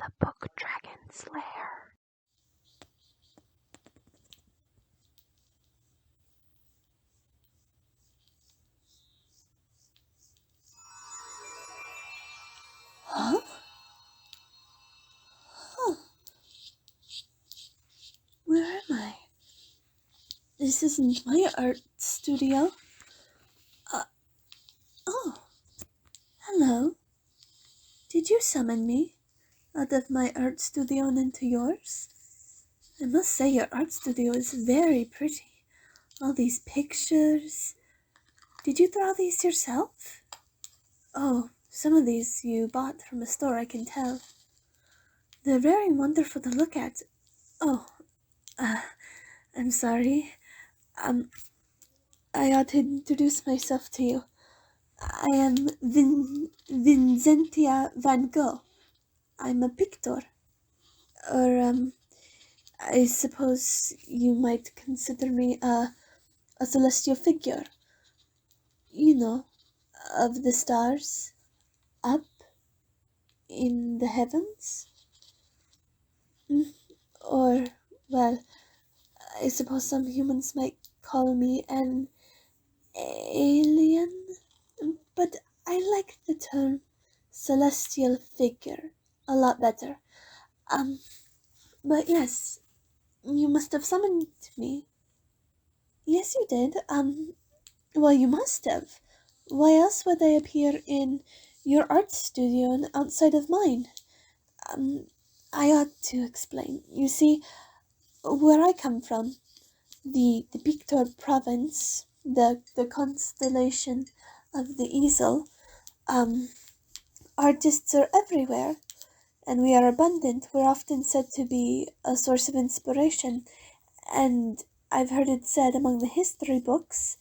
the book dragon's lair. Huh? Huh. Where am I? This isn't my art studio. Oh, hello. Did you summon me out of my art studio and into yours? I must say your art studio is very pretty. All these pictures. Did you draw these yourself? Oh, some of these you bought from a store, I can tell. They're very wonderful to look at. Oh, uh, I'm sorry. Um, I ought to introduce myself to you. I am Vinzentia van Gogh. I'm a pictor. Or, I suppose you might consider me a celestial figure. You know, of the stars up in the heavens. Or, well, I suppose some humans might call me an alien, but I like the term celestial figure a lot better. Um, but yes, you must have summoned me. Yes, you did. Well, you must have. Why else would I appear in your art studio and outside of mine? Um, I ought to explain. You see, where I come from, the Pictor Province, the constellation of the easel, um, artists are everywhere, and we are abundant. We're often said to be a source of inspiration, and I've heard it said among the history books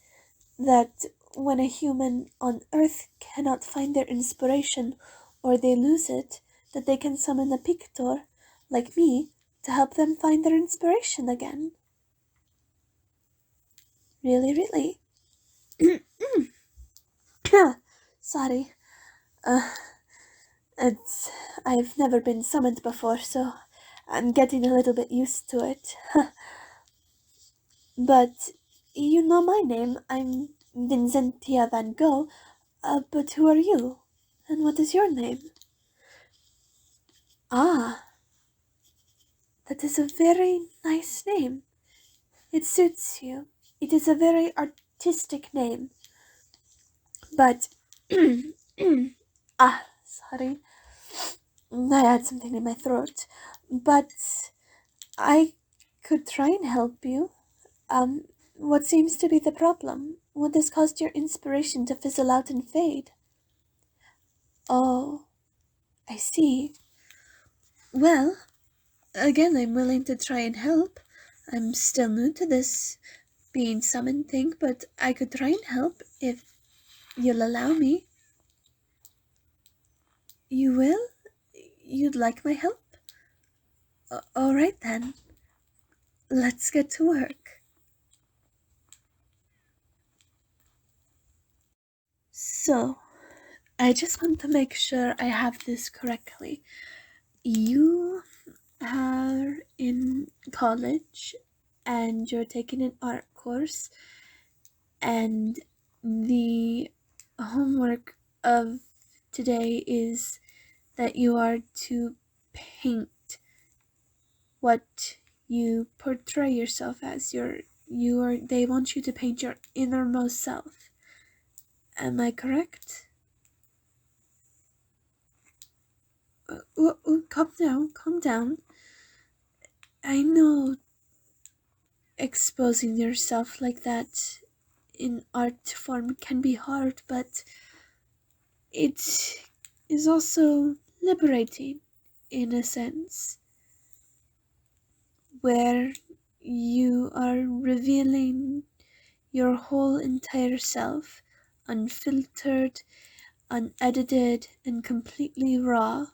that when a human on Earth cannot find their inspiration or they lose it, that they can summon a pictor like me to help them find their inspiration again. Really, really. Sorry. Uh, it's I've never been summoned before, so I'm getting a little bit used to it. But you know my name. I'm Vinzentia van Gogh. But who are you? And what is your name? Ah, that is a very nice name. It suits you. It is a very artistic name. But sorry. I had something in my throat. But I could try and help you. What seems to be the problem? What has caused your inspiration to fizzle out and fade? Oh, I see. Well, again, I'm willing to try and help. I'm still new to this being summoned thing, but I could try and help if you'll allow me. You will? You'd like my help? Alright then. Let's get to work. So, I just want to make sure I have this correctly. You are in college and you're taking an art course, and the homework of today is that you are to paint what you portray yourself as. They want you to paint your innermost self. Am I correct? Calm down, calm down. I know exposing yourself like that in art form can be hard, but it is also liberating in a sense, where you are revealing your whole entire self, unfiltered, unedited, and completely raw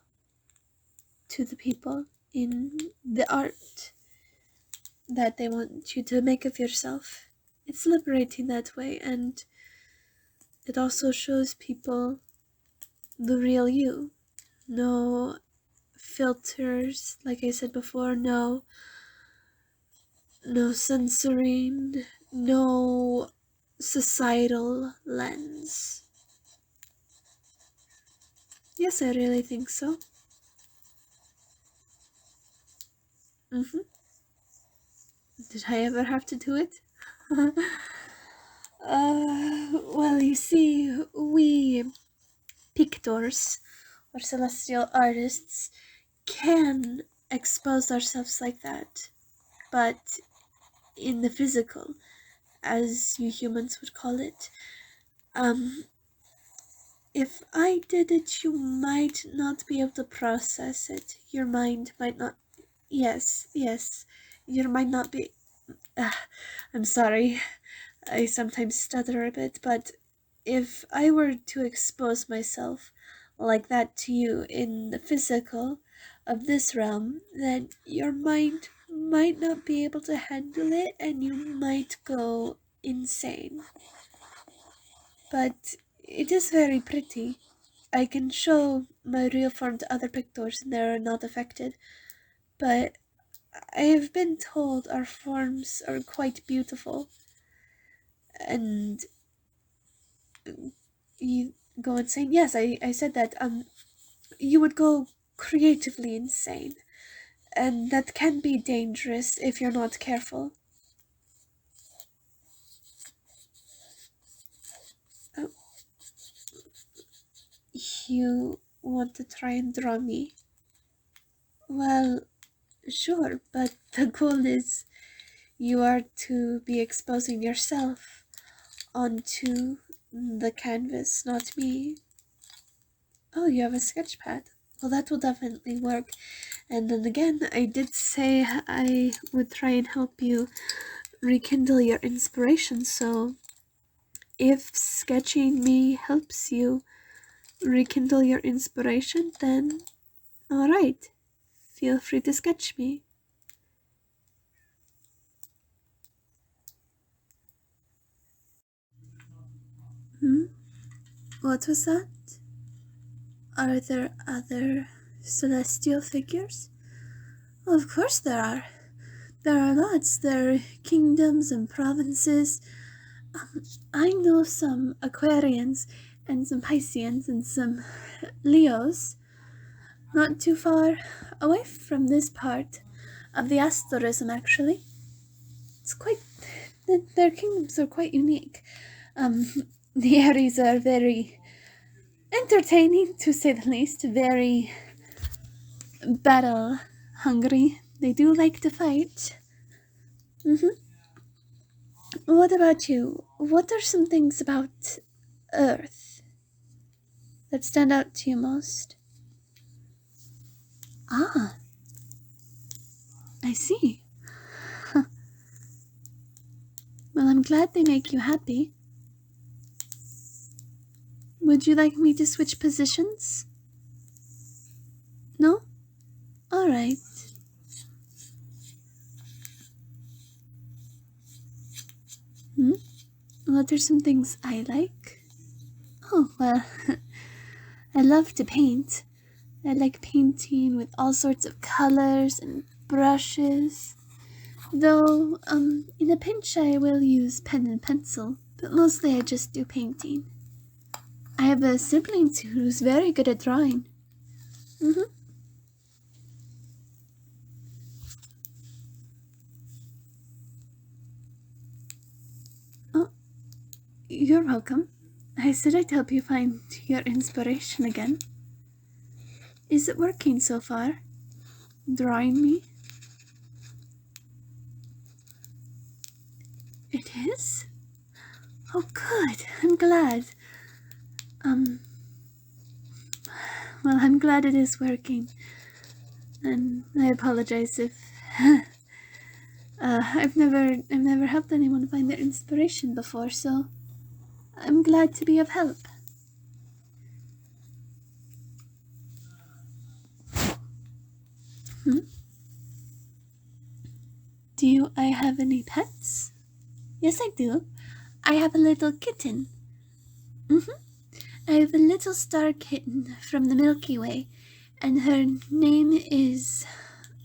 to the people in the art that they want you to make of yourself. It's liberating that way, and it also shows people the real you. No filters, like I said before, no censoring, no societal lens. Yes, I really think so. Did I ever have to do it? Well, you see, we pictors or celestial artists can expose ourselves like that, but in the physical, as you humans would call it. If I did it, you might not be able to process it. Your mind might not. Yes. Your mind not be. I'm sorry. I sometimes stutter a bit, but if I were to expose myself like that to you in the physical of this realm, then your mind might not be able to handle it and you might go insane. But it is very pretty. I can show my real form to other pictors and they're not affected, but I have been told our forms are quite beautiful, and you go insane. Yes, I said that. You would go creatively insane, and that can be dangerous if you're not careful. Oh, you want to try and draw me? Well, sure, but the goal is you are to be exposing yourself onto the canvas, not me. Oh, you have a sketch pad. Well, that will definitely work. And then again, I did say I would try and help you rekindle your inspiration, so if sketching me helps you rekindle your inspiration, then alright, feel free to sketch me. What was that? Are there other celestial figures? Of course there are. There are lots. There are kingdoms and provinces. I know some Aquarians and some Pisceans and some Leos. Not too far away from this part of the asterism, actually. It's quite. Their kingdoms are quite unique. The Aries are very entertaining, to say the least. Very battle hungry. They do like to fight. What about you? What are some things about Earth that stand out to you most? Ah, I see. Well, I'm glad they make you happy. Would you like me to switch positions? No? Alright. What are some things I like? Oh, well, I love to paint. I like painting with all sorts of colors and brushes. Though, in a pinch I will use pen and pencil, but mostly I just do painting. I have a sibling who's very good at drawing. Oh, you're welcome. I said I'd help you find your inspiration again. Is it working so far? Drawing me? It is? Oh, good. I'm glad. Well, I'm glad it is working. And I apologize if I've never helped anyone find their inspiration before, so I'm glad to be of help. Do I have any pets? Yes, I do. I have a little kitten. I have a little star kitten from the Milky Way, And her name is...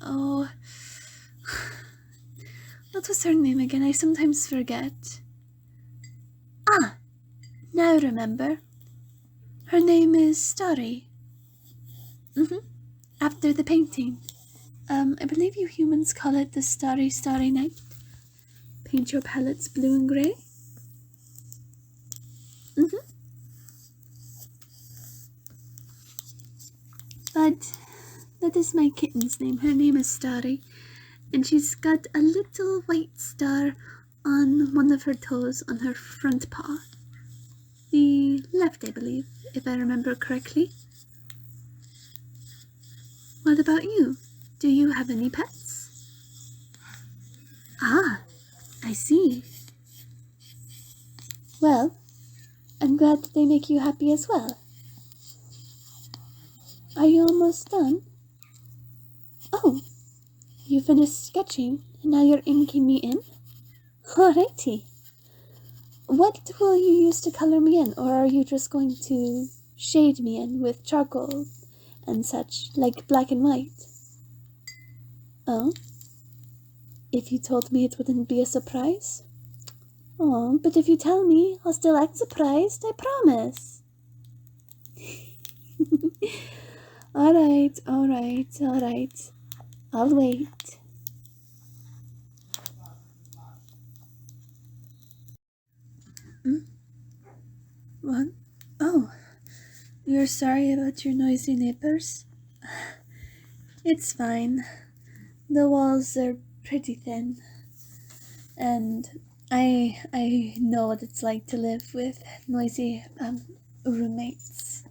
oh... what was her name again? I sometimes forget. Ah! Now remember. Her name is Starry. After the painting. I believe you humans call it the Starry, Starry Night. Paint your palettes blue and grey. But that is my kitten's name. Her name is Starry. And she's got a little white star on one of her toes on her front paw. The left, I believe, if I remember correctly. What about you? Do you have any pets? Ah, I see. Well, I'm glad that they make you happy as well. Are you almost done? Oh, you finished sketching and now you're inking me in? Alrighty. What will you use to color me in, or are you just going to shade me in with charcoal and such, like black and white? Oh? If you told me, it wouldn't be a surprise? Oh, but if you tell me, I'll still act surprised, I promise. Alright. I'll wait. What? Oh, you're sorry about your noisy neighbors? It's fine. The walls are pretty thin. And I know what it's like to live with noisy roommates.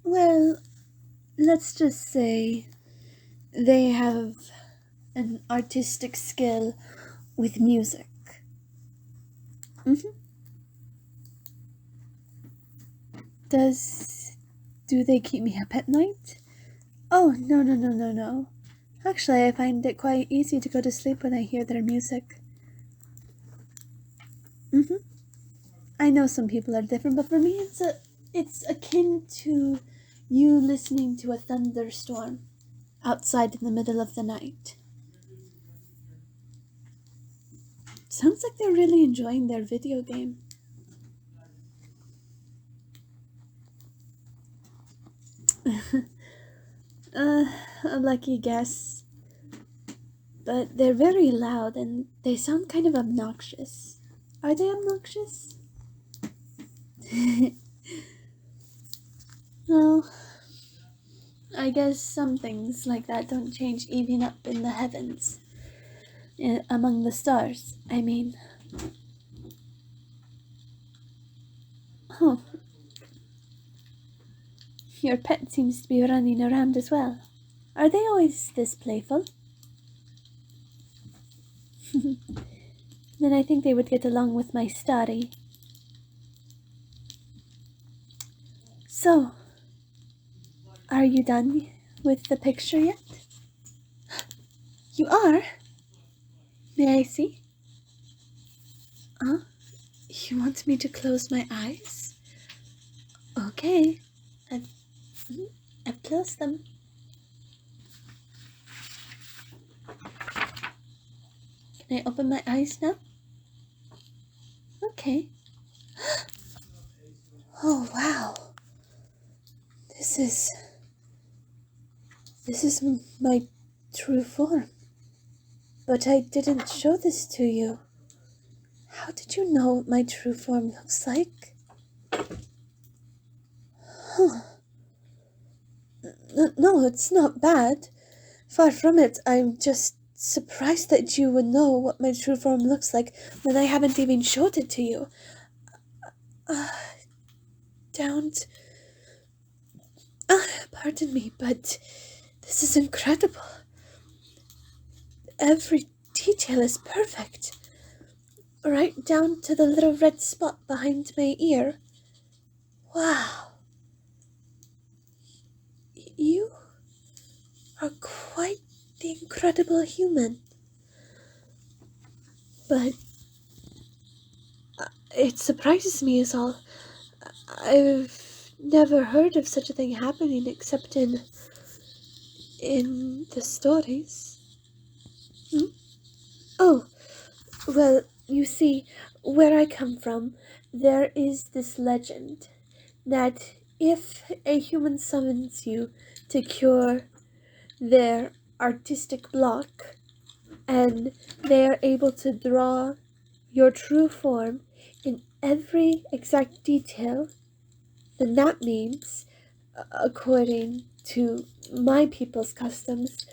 Well, let's just say they have an artistic skill with music. Do they keep me up at night? Oh, no. Actually, I find it quite easy to go to sleep when I hear their music. I know some people are different, but for me it's akin to you listening to a thunderstorm outside in the middle of the night. Sounds like they're really enjoying their video game. A lucky guess. But they're very loud and they sound kind of obnoxious. Are they obnoxious? Well, I guess some things like that don't change even up in the heavens. Among the stars, I mean. Oh. Your pet seems to be running around as well. Are they always this playful? Then I think they would get along with my Starry. So, are you done with the picture yet? You are? May I see? You want me to close my eyes? Okay. I've closed them. Can I open my eyes now? Okay. Oh, wow. This is my true form. But I didn't show this to you. How did you know what my true form looks like? Huh. No, it's not bad. Far from it. I'm just surprised that you would know what my true form looks like when I haven't even showed it to you. Don't... pardon me, but this is incredible. Every detail is perfect. Right down to the little red spot behind my ear. Wow. You are quite the incredible human. But it surprises me is all. I've never heard of such a thing happening except in the stories. Hmm? Oh, well, you see, where I come from, there is this legend that if a human summons you to cure their artistic block, and they are able to draw your true form in every exact detail, then that means, according to my people's customs,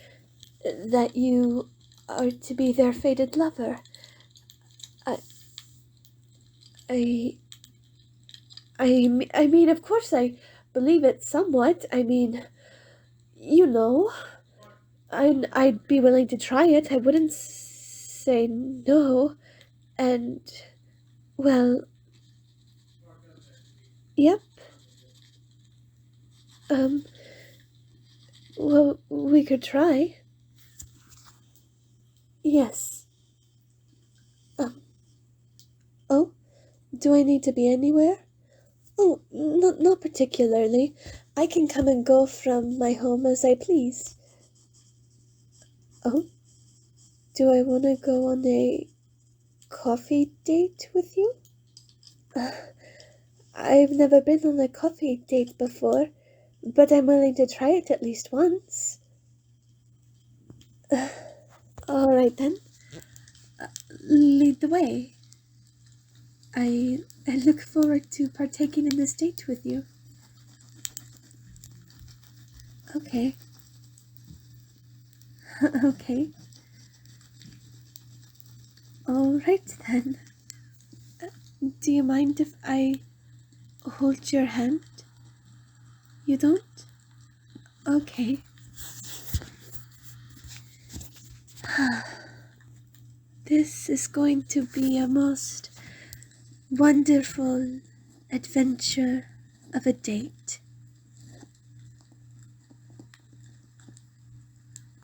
that you are to be their fated lover. I, I, I mean, of course, I believe it somewhat. I mean, you know, I'd be willing to try it. I wouldn't say no. And, well, yep. Um, well, we could try. Yes. Um, oh, do I need to be anywhere? Oh, not particularly. I can come and go from my home as I please. Oh, do I want to go on a coffee date with you? I've never been on a coffee date before, but I'm willing to try it at least once. All right then, lead the way. I look forward to partaking in this date with you. Okay. Okay. All right then. Do you mind if I hold your hand? You don't? Okay. This is going to be a most wonderful adventure of a date.